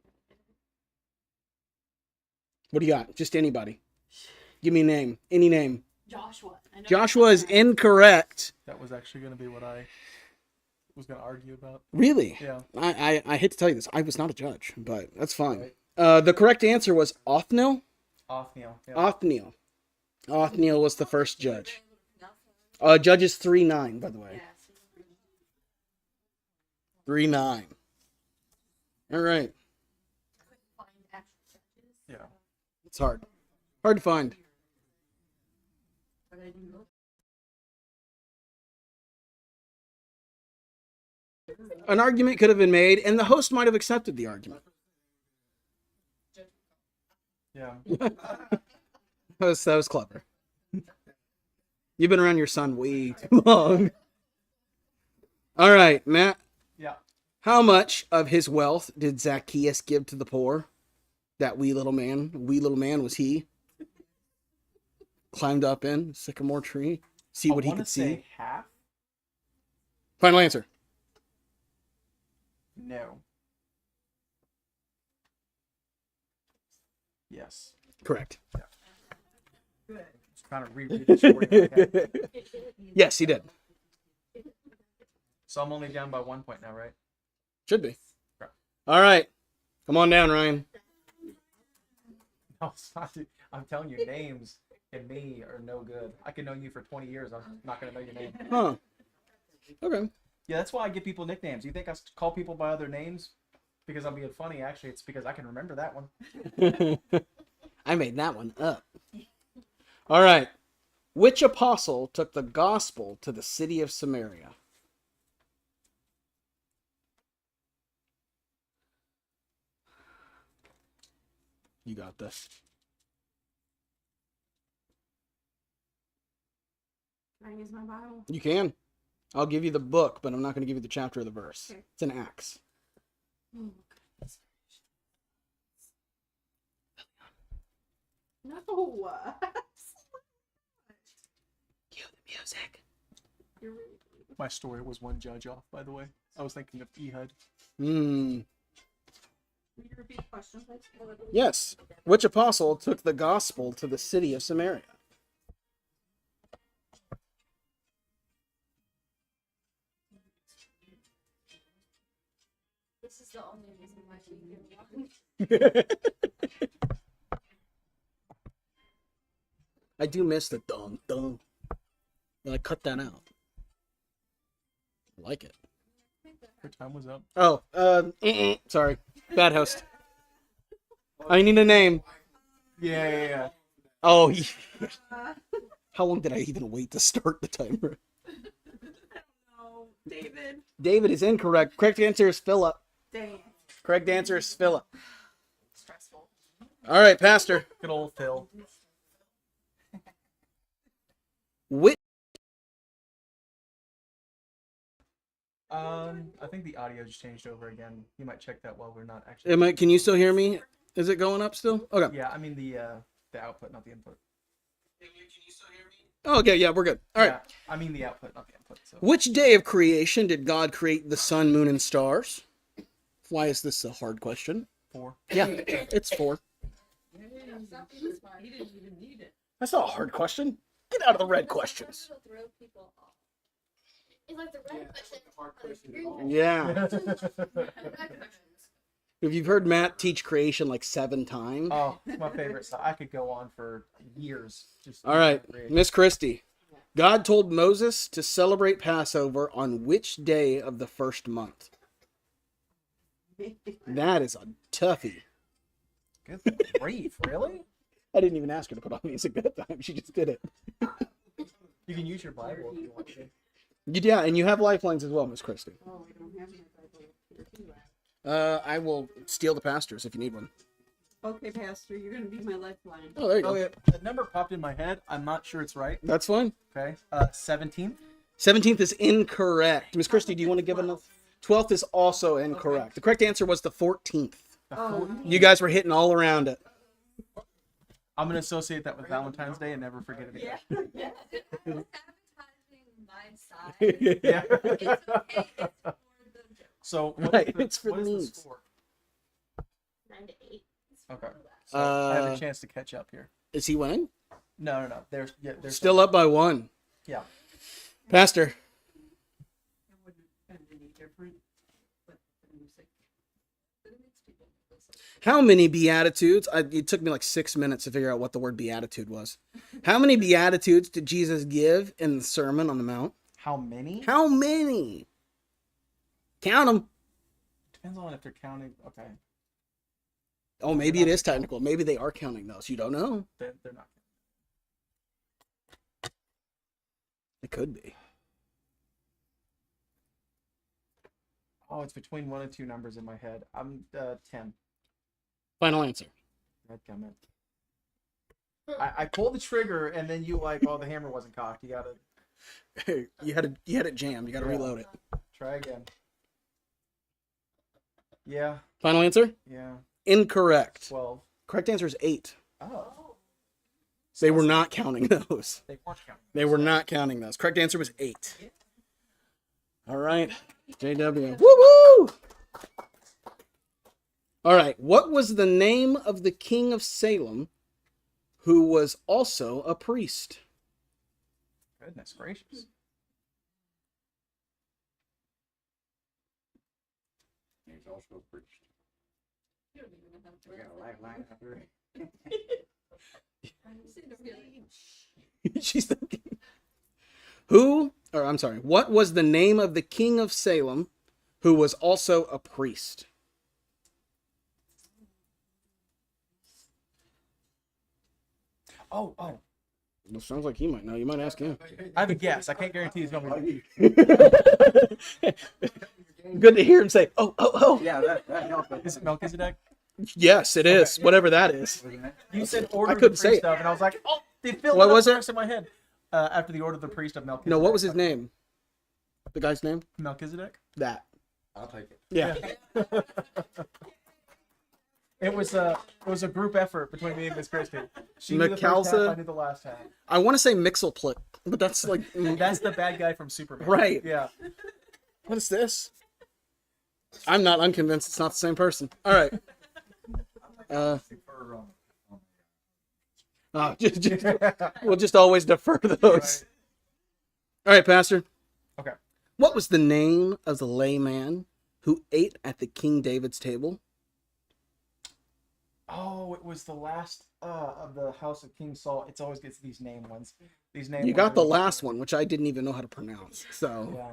Speaker 1: What do you got? Just anybody. Give me a name. Any name.
Speaker 3: Joshua. I know
Speaker 1: Joshua is
Speaker 3: that's
Speaker 1: incorrect.
Speaker 2: That was actually gonna be what I was gonna argue about.
Speaker 1: Really?
Speaker 2: Yeah.
Speaker 1: I hate to tell you this. I was not a judge, but that's fine.
Speaker 2: Right.
Speaker 1: The correct answer was Othniel.
Speaker 2: Othniel. Yeah.
Speaker 1: Othniel. Othniel was the first judge. Judges 3:9, by the way.
Speaker 3: Yes.
Speaker 1: 3:9. All right.
Speaker 6: Find actual judges.
Speaker 2: Yeah.
Speaker 1: It's hard. Hard to find.
Speaker 6: But I do know.
Speaker 1: An argument could have been made, and the host might have accepted the argument.
Speaker 2: Yeah.
Speaker 1: That was clever. You've been around your son way too long. All right, Matt.
Speaker 2: Yeah.
Speaker 1: How much of his wealth did Zacchaeus give to the poor? That wee little man. Wee little man was he. Climbed up in sycamore tree. See what he could see.
Speaker 2: Say half?
Speaker 1: Final answer.
Speaker 2: No. Yes.
Speaker 1: Correct.
Speaker 2: Just kind of reread the story. in my head.
Speaker 1: Yes, he did.
Speaker 2: So I'm only down by 1 point now, right?
Speaker 1: Should be.
Speaker 2: Correct.
Speaker 1: All right. Come on down, Ryan.
Speaker 2: No, it's not. I'm telling you, names and me are no good. I could know you for 20 years. I'm not going to know your name.
Speaker 1: Huh. Okay.
Speaker 2: Yeah, that's why I give people nicknames. You think I call people by other names because I'm being funny? Actually, it's because I can remember that one.
Speaker 1: I made that one up. All right. Which apostle took the gospel to the city of Samaria? You got this.
Speaker 3: Can I use my Bible?
Speaker 1: You can. I'll give you the book, but I'm not going to give you the chapter or the verse.
Speaker 3: Okay.
Speaker 1: It's an Acts.
Speaker 3: Oh, goodness. No.
Speaker 1: Cue the music.
Speaker 3: You're really
Speaker 2: My story was one judge off, by the way. I was thinking of Ehud.
Speaker 1: Hmm.
Speaker 3: Will you repeat the question, please?
Speaker 1: Yes. Which apostle took the gospel to the city of Samaria?
Speaker 6: This is the only reason why she can walk.
Speaker 1: I do miss the dum dum. I cut that out. I like it.
Speaker 2: Her time was up.
Speaker 1: Oh, sorry. Bad host. I need a name.
Speaker 2: Yeah.
Speaker 1: Oh, how long did I even wait to start the timer?
Speaker 3: No, David.
Speaker 1: David is incorrect. Correct answer is Philip.
Speaker 3: Dang.
Speaker 1: Correct answer is Philip.
Speaker 3: Stressful.
Speaker 1: All right, Pastor.
Speaker 2: Good old Phil.
Speaker 1: Which
Speaker 2: I think the audio just changed over again. You might check that while we're not actually.
Speaker 1: can you still hear me? Is it going up still? Okay.
Speaker 2: Yeah, I mean the output, not the input.
Speaker 1: Oh, okay, yeah, we're good. All right.
Speaker 2: Yeah, I mean the output, not the input. So.
Speaker 1: Which day of creation did God create the sun, moon, and stars? Why is this a hard question?
Speaker 2: 4.
Speaker 1: Yeah, it's 4.
Speaker 4: He didn't even need it.
Speaker 1: That's not a hard question. Get out of the red questions.
Speaker 6: It'll throw people off.
Speaker 5: It's like the red question.
Speaker 7: Hard question.
Speaker 1: Yeah.
Speaker 5: Red questions.
Speaker 1: If you've heard Matt teach creation like 7 times.
Speaker 2: Oh, it's my favorite. So I could go on for years. Just
Speaker 1: All right, Miss Christie. God told Moses to celebrate Passover on which day of the first month? That is a toughie.
Speaker 2: Good grief, really?
Speaker 1: I didn't even ask her to put on music that time. She just did it.
Speaker 2: You can use your Bible if you want to.
Speaker 1: Yeah, and you have lifelines as well, Miss Christie.
Speaker 4: Oh, I don't have my Bible here. Do I?
Speaker 1: I will steal the pastor's if you need one.
Speaker 4: Okay, Pastor, you're going to be my lifeline.
Speaker 1: Oh, there you go.
Speaker 2: Okay, the number popped in my head. I'm not sure it's right.
Speaker 1: That's fine.
Speaker 2: Okay, 17th.
Speaker 1: 17th is incorrect. Miss Christie, do you want to give enough? 12th is also incorrect. The correct answer was the 14th.
Speaker 2: The
Speaker 4: Oh.
Speaker 2: 14th.
Speaker 1: You guys were hitting all around it.
Speaker 2: I'm gonna associate that with Valentine's Day and never forget it again.
Speaker 6: Yeah. Advertising my side.
Speaker 2: Yeah.
Speaker 6: It's okay. It's for the joke.
Speaker 2: So
Speaker 1: Right, it's for
Speaker 2: what is
Speaker 1: the
Speaker 2: the
Speaker 1: memes.
Speaker 2: score?
Speaker 5: 9 to 8.
Speaker 2: Okay. So I have
Speaker 1: Uh,
Speaker 2: a chance to catch up here.
Speaker 1: Is he winning?
Speaker 2: No. There's
Speaker 1: Still up by 1.
Speaker 2: Yeah.
Speaker 1: Pastor,
Speaker 4: It wouldn't have been any different, but the music.
Speaker 6: But it makes people feel so
Speaker 1: how many Beatitudes? It took me like 6 minutes to figure out what the word Beatitude was. How many Beatitudes did Jesus give in the Sermon on the Mount?
Speaker 2: How many?
Speaker 1: How many? Count them.
Speaker 2: Depends on if they're counting. Okay.
Speaker 1: Oh, maybe it is technical. Maybe they are counting those. You don't know.
Speaker 2: They're not.
Speaker 1: It could be.
Speaker 2: Oh, it's between 1 and 2 numbers in my head. I'm 10.
Speaker 1: Final answer.
Speaker 2: Dadgummit. I pulled the trigger and then you like, oh, the hammer wasn't cocked. You gotta
Speaker 1: You had it jammed. You got to
Speaker 2: Yeah.
Speaker 1: reload it.
Speaker 2: try again. Yeah,
Speaker 1: Final answer?
Speaker 2: yeah.
Speaker 1: Incorrect.
Speaker 2: 12.
Speaker 1: Correct answer is 8.
Speaker 2: Oh,
Speaker 1: They were not counting those.
Speaker 2: they weren't counting.
Speaker 1: They were not counting those. Correct answer was 8. All right, JW. Woo woo! All right, what was the name of the king of Salem who was also a priest?
Speaker 2: Goodness gracious.
Speaker 7: He's also a priest.
Speaker 4: You don't even know how
Speaker 7: We got a lifeline after it.
Speaker 1: She's thinking. What was the name of the king of Salem who was also a priest?
Speaker 2: Oh.
Speaker 1: Well, sounds like he might know. You might ask him.
Speaker 2: I have a guess. I can't guarantee it's gonna be.
Speaker 1: Good to hear him say, oh.
Speaker 7: Yeah, that helped.
Speaker 2: Is it Melchizedek?
Speaker 1: Yes, it is. Whatever that is.
Speaker 2: You said order of the
Speaker 1: couldn't say
Speaker 2: priest
Speaker 1: it.
Speaker 2: of, and I was like, oh, they filled
Speaker 1: What
Speaker 2: it up
Speaker 1: was it?
Speaker 2: first in my head. After the order of the priest of Melchizedek.
Speaker 1: No, what was his name? The guy's name?
Speaker 2: Melchizedek.
Speaker 1: That.
Speaker 7: I'll take it.
Speaker 1: Yeah.
Speaker 2: It was a group effort between me and Miss Christie. She knew the first half,
Speaker 1: McAlza?
Speaker 2: I knew the last half.
Speaker 1: I want to say Mixelplick, but that's like,
Speaker 2: That's the bad guy from Superman.
Speaker 1: Right.
Speaker 2: Yeah.
Speaker 1: what is this? I'm not unconvinced it's not the same person. All right. We'll just always defer those. All right, Pastor.
Speaker 2: Okay.
Speaker 1: What was the name of the layman who ate at the King David's table?
Speaker 2: Oh, it was the last of the House of King Saul. It's always gets these name ones. These name.
Speaker 1: You
Speaker 2: ones
Speaker 1: got
Speaker 2: are
Speaker 1: the
Speaker 2: usually-
Speaker 1: last one, which I didn't even know how to pronounce. So,
Speaker 2: Yeah.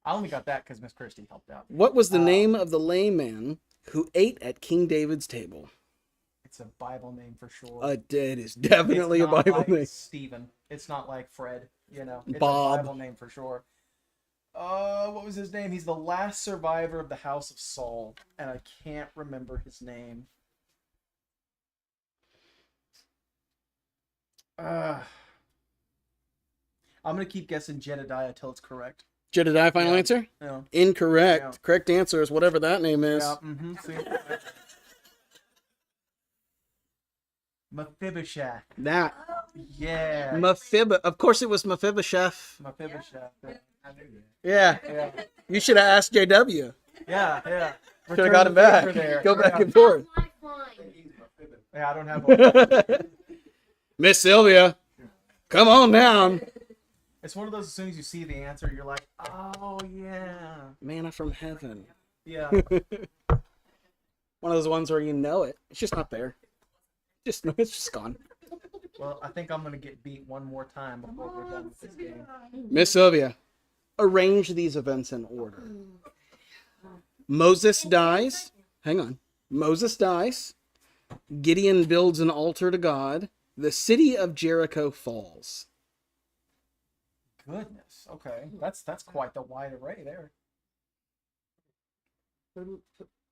Speaker 2: I only got that because Miss Christie helped out.
Speaker 1: what was the name of the layman who ate at King David's table?
Speaker 2: It's a Bible name for sure.
Speaker 1: It is definitely
Speaker 2: It's
Speaker 1: a
Speaker 2: not
Speaker 1: Bible
Speaker 2: like
Speaker 1: name.
Speaker 2: Stephen. It's not like Fred. You know, it's
Speaker 1: Bob.
Speaker 2: a Bible name for sure. What was his name? He's the last survivor of the House of Saul, and I can't remember his name. I'm gonna keep guessing Jedediah till it's correct.
Speaker 1: Jedediah, final
Speaker 2: Yeah.
Speaker 1: answer?
Speaker 2: Yeah.
Speaker 1: Incorrect.
Speaker 2: Yeah.
Speaker 1: Correct answer is whatever that name is.
Speaker 2: Yeah. See. Mephibosheth.
Speaker 1: That.
Speaker 2: Yeah.
Speaker 1: Of course it was Mephibosheth.
Speaker 2: Mephibosheth. I knew that.
Speaker 1: Yeah.
Speaker 2: Yeah.
Speaker 1: You should have asked JW.
Speaker 2: Yeah.
Speaker 1: Should have got him back. Go back and forth.
Speaker 5: Lifeline.
Speaker 2: Yeah, I don't have one.
Speaker 1: Miss Sylvia, come on down.
Speaker 2: It's one of those, as soon as you see the answer, you're like, oh, yeah.
Speaker 1: Manna from heaven.
Speaker 2: Yeah.
Speaker 1: One of those ones where you know it. It's just not there. It's just gone.
Speaker 2: Well, I think I'm going to get beat one more time before we're done with this game.
Speaker 1: Miss Sylvia, arrange these events in order. Moses dies. Hang on. Moses dies. Gideon builds an altar to God. The city of Jericho falls.
Speaker 2: Goodness. Okay. That's quite the wide array there.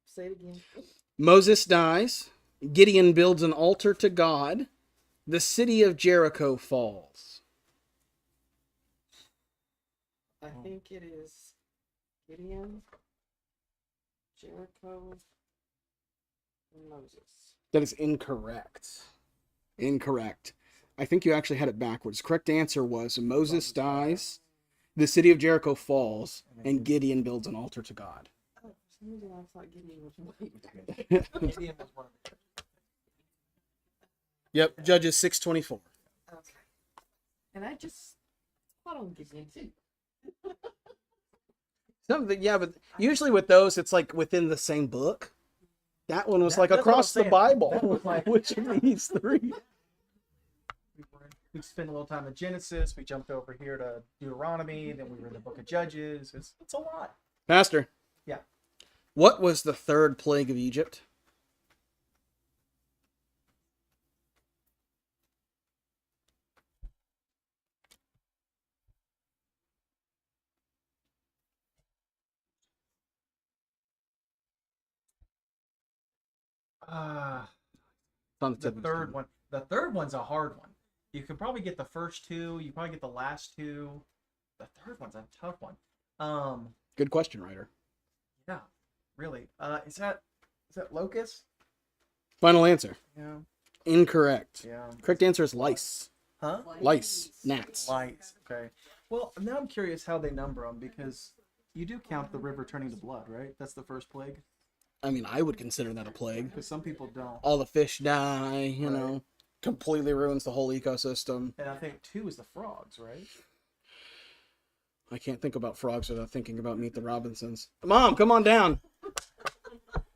Speaker 8: Say it again.
Speaker 1: Moses dies. Gideon builds an altar to God. The city of Jericho falls.
Speaker 8: I think it is Gideon, Jericho, and Moses.
Speaker 1: That is incorrect. Incorrect. I think you actually had it backwards. Correct answer was Moses dies, the city of Jericho falls, and Gideon builds an altar to God.
Speaker 8: Oh, for some reason I thought Gideon was white.
Speaker 2: Gideon was one of the-
Speaker 1: Yep, Judges 6:24.
Speaker 8: Okay. And I just thought on Gideon too.
Speaker 1: Yeah, but usually with those, it's like within the same book. That one was like
Speaker 2: That's what I'm
Speaker 1: across the
Speaker 2: saying.
Speaker 1: Bible.
Speaker 2: That was like-
Speaker 1: Which of these three?
Speaker 2: We spent a little time in Genesis. We jumped over here to Deuteronomy. Then we were in the book of Judges. It's a lot.
Speaker 1: Pastor.
Speaker 2: Yeah.
Speaker 1: What was the third plague of Egypt? It's on the
Speaker 2: The
Speaker 1: tip of his
Speaker 2: third
Speaker 1: tongue.
Speaker 2: one. The third one's a hard one. You could probably get the first two. You probably get the last two. The third one's a tough one.
Speaker 1: Good question, Ryder.
Speaker 2: Yeah, really. Is that locust?
Speaker 1: Final answer.
Speaker 2: Yeah.
Speaker 1: Incorrect.
Speaker 2: Yeah.
Speaker 1: Correct answer is lice.
Speaker 2: Huh?
Speaker 1: Lice. Gnats.
Speaker 2: Lights. Okay. Well, now I'm curious how they number them because you do count the river turning to blood, right? That's the first plague.
Speaker 1: I mean, I would consider that a plague.
Speaker 2: Because some people don't.
Speaker 1: All the fish die, you
Speaker 2: Right.
Speaker 1: know, completely ruins the whole ecosystem.
Speaker 2: And I think 2 is the frogs, right?
Speaker 1: I can't think about frogs without thinking about Meet the Robinsons. Mom, come on down.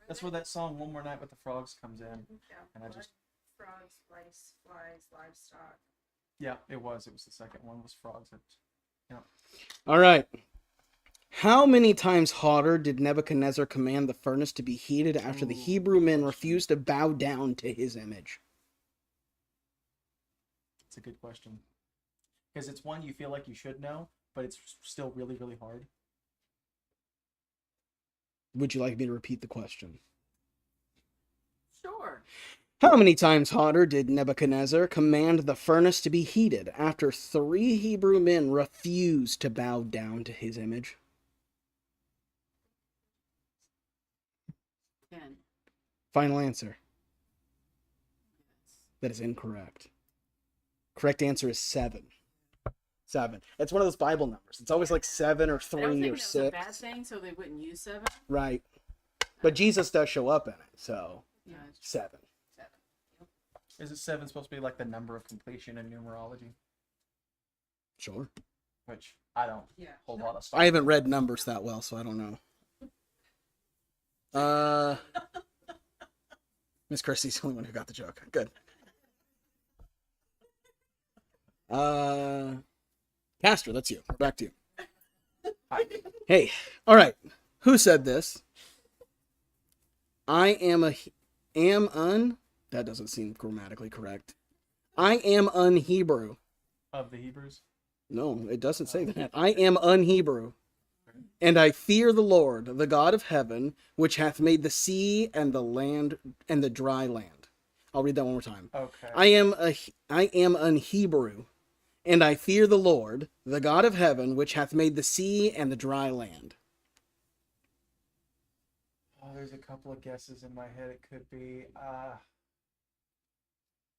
Speaker 2: That's where that song "One More Night with the Frogs" comes in.
Speaker 4: Yeah.
Speaker 2: And I just
Speaker 4: Frogs, lice, flies, livestock.
Speaker 2: yeah, it was the second one was frogs.
Speaker 1: All right. How many times hotter did Nebuchadnezzar command the furnace to be heated after the Hebrew men refused to bow down to his image?
Speaker 2: It's a good question because it's one you feel like you should know, but it's still really really hard.
Speaker 1: Would you like me to repeat the question?
Speaker 8: Sure.
Speaker 1: How many times hotter did Nebuchadnezzar command the furnace to be heated after 3 Hebrew men refused to bow down to his image?
Speaker 8: 10.
Speaker 1: Final answer. That is incorrect. Correct answer is 7. 7. It's one of those Bible numbers. It's always like 7 or
Speaker 8: I don't
Speaker 1: 3
Speaker 8: think
Speaker 1: or
Speaker 8: it was a bad
Speaker 1: 6.
Speaker 8: thing, so they wouldn't use 7.
Speaker 1: Right. But Jesus does show up in it, so
Speaker 8: Yeah.
Speaker 1: 7.
Speaker 2: Is it 7 supposed to be like the number of completion in numerology?
Speaker 1: Sure.
Speaker 2: Which I don't
Speaker 4: Yeah.
Speaker 2: whole lot of stuff.
Speaker 1: I haven't read numbers that well, so I don't know. Miss Christie's the only one who got the joke. Good. Pastor, that's you. We're back to you. Hey, all right. Who said this? I am un. That doesn't seem grammatically correct. I am un-Hebrew.
Speaker 2: Of the Hebrews.
Speaker 1: No, it doesn't say that. I am un-Hebrew. And I fear the Lord, the God of heaven, which hath made the sea and the land and the dry land. I'll read that one more time.
Speaker 2: Okay.
Speaker 1: I am an Hebrew, and I fear the Lord, the God of heaven, which hath made the sea and the dry land.
Speaker 2: Oh, there's a couple of guesses in my head. It could be.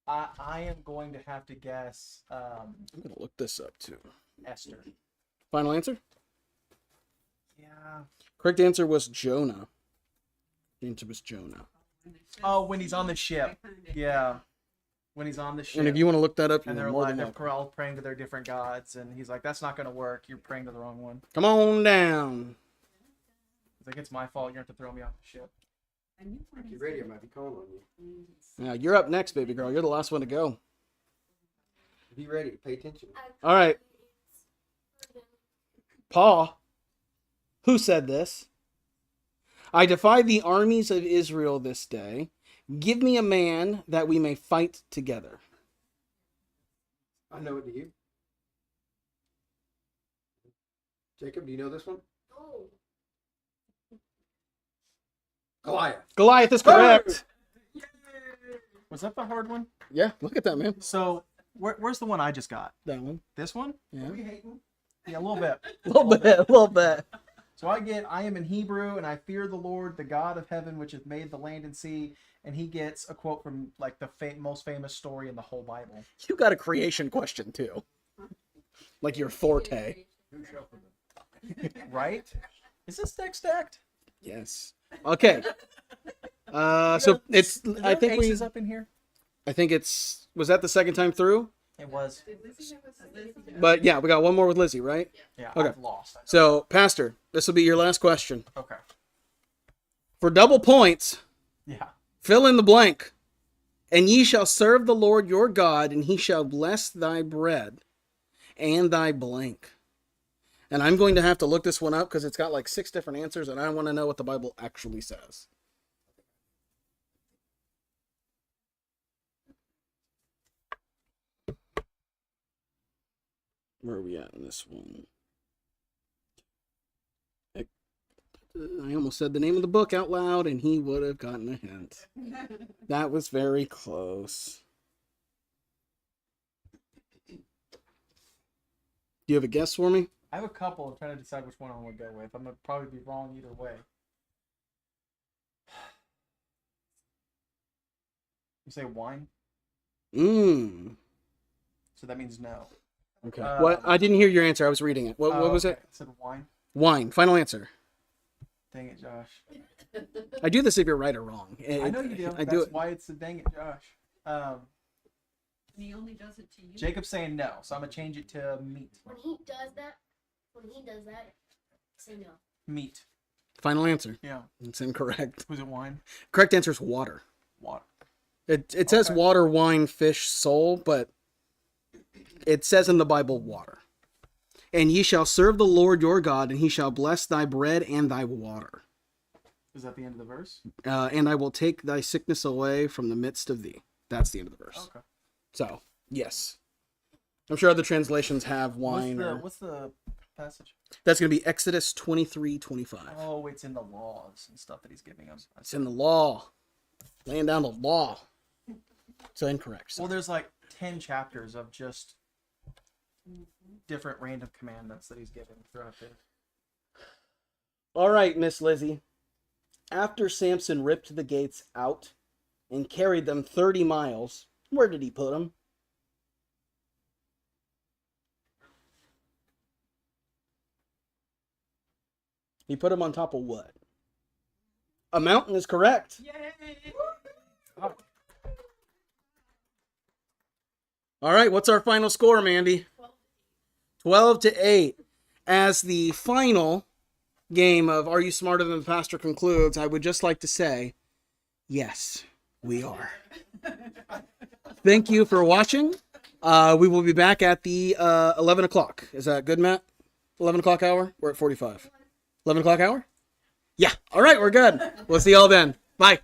Speaker 2: I am going to have to guess
Speaker 1: I'm gonna look this up too.
Speaker 2: Esther.
Speaker 1: Final answer?
Speaker 2: Yeah.
Speaker 1: Correct answer was Jonah. The answer was Jonah.
Speaker 2: Oh, when he's on the ship. Yeah. When he's on the ship.
Speaker 1: And if you want to look that up,
Speaker 2: and
Speaker 1: you're
Speaker 2: they're
Speaker 1: more
Speaker 2: like
Speaker 1: than
Speaker 2: they're
Speaker 1: welcome.
Speaker 2: all praying to their different gods, and he's like, "That's not going to work. You're praying to the wrong one."
Speaker 1: Come on down.
Speaker 2: He's like, "It's my fault. You have to throw me off the ship."
Speaker 7: Your radio might be calling on you.
Speaker 1: Now you're up next, baby girl. You're the last one to go.
Speaker 7: Be ready. Pay attention.
Speaker 1: All right. Paul, who said this? I defy the armies of Israel this day. Give me a man that we may fight together.
Speaker 7: I know it. Do you? Jacob, do you know this one?
Speaker 5: Oh.
Speaker 7: Goliath.
Speaker 1: Goliath is correct.
Speaker 2: Was that the hard one?
Speaker 1: Yeah, look at that, man.
Speaker 2: So where's the one I just got?
Speaker 1: That one.
Speaker 2: This one?
Speaker 1: Yeah.
Speaker 7: We hating?
Speaker 2: Yeah, a little bit.
Speaker 1: A little bit.
Speaker 2: So I am in Hebrew, and I fear the Lord, the God of heaven, which hath made the land and sea. And he gets a quote from like the most famous story in the whole Bible.
Speaker 1: You got a creation question too. Like your forte.
Speaker 2: Right? Is this deck stacked?
Speaker 1: Yes. Okay. So it's.
Speaker 2: Is
Speaker 1: I
Speaker 2: there
Speaker 1: think we.
Speaker 2: aces up in here.
Speaker 1: I think it's. Was that the second time through?
Speaker 2: It was.
Speaker 1: But yeah, we got one more with Lizzie, right?
Speaker 2: Yeah.
Speaker 1: Okay.
Speaker 2: I've lost.
Speaker 1: So, Pastor, this will be your last question.
Speaker 2: Okay.
Speaker 1: For double points,
Speaker 2: Yeah.
Speaker 1: fill in the blank. And ye shall serve the Lord your God, and he shall bless thy bread and thy blank. And I'm going to have to look this one up because it's got like 6 different answers, and I want to know what the Bible actually says. Where are we at in this one? I almost said the name of the book out loud, and he would have gotten a hint. That was very close. Do you have a guess for me?
Speaker 2: I have a couple. I'm trying to decide which one I want to go with. I'm gonna probably be wrong either way. You say wine,
Speaker 1: Mmm.
Speaker 2: so that means no.
Speaker 1: Okay. What? I didn't hear your answer. I was reading it. What was
Speaker 2: okay.
Speaker 1: it?
Speaker 2: I said wine.
Speaker 1: Wine. Final answer.
Speaker 2: Dang it, Josh.
Speaker 1: I do this if you're right or wrong.
Speaker 2: I know you do.
Speaker 1: I
Speaker 2: That's
Speaker 1: do it.
Speaker 2: why it's a dang it, Josh.
Speaker 4: And he only does it to you.
Speaker 2: Jacob's saying no, so I'm gonna change it to meat.
Speaker 5: When he does that, say no.
Speaker 2: Meat.
Speaker 1: Final answer.
Speaker 2: Yeah.
Speaker 1: It's incorrect.
Speaker 2: Was it wine?
Speaker 1: Correct answer is water.
Speaker 2: Water.
Speaker 1: It says
Speaker 2: Okay.
Speaker 1: water, wine, fish, soul, but it says in the Bible water. And ye shall serve the Lord your God, and he shall bless thy bread and thy water.
Speaker 2: Is that the end of the verse?
Speaker 1: And I will take thy sickness away from the midst of thee. That's the end of the verse.
Speaker 2: Okay.
Speaker 1: So, yes. I'm sure other translations have
Speaker 2: What's
Speaker 1: wine.
Speaker 2: what's the passage?
Speaker 1: That's going to be Exodus 23:25.
Speaker 2: Oh, it's in the laws and stuff that he's giving us.
Speaker 1: It's in the law. Laying down the law. So incorrect.
Speaker 2: Well, there's like 10 chapters of just different random commandments that he's giving throughout there.
Speaker 1: All right, Miss Lizzie. After Samson ripped the gates out and carried them 30 miles, where did he put them? He put them on top of what? A mountain is correct.
Speaker 4: Yay!
Speaker 1: All right, what's our final score, Mandy? 12-8. As the final game of Are You Smarter Than the Pastor concludes, I would just like to say, yes, we are. Thank you for watching. We will be back at the 11 o'clock. Is that good, Matt? 11 o'clock hour? We're at 45. 11 o'clock hour? Yeah. All right, we're good. We'll see y'all then. Bye.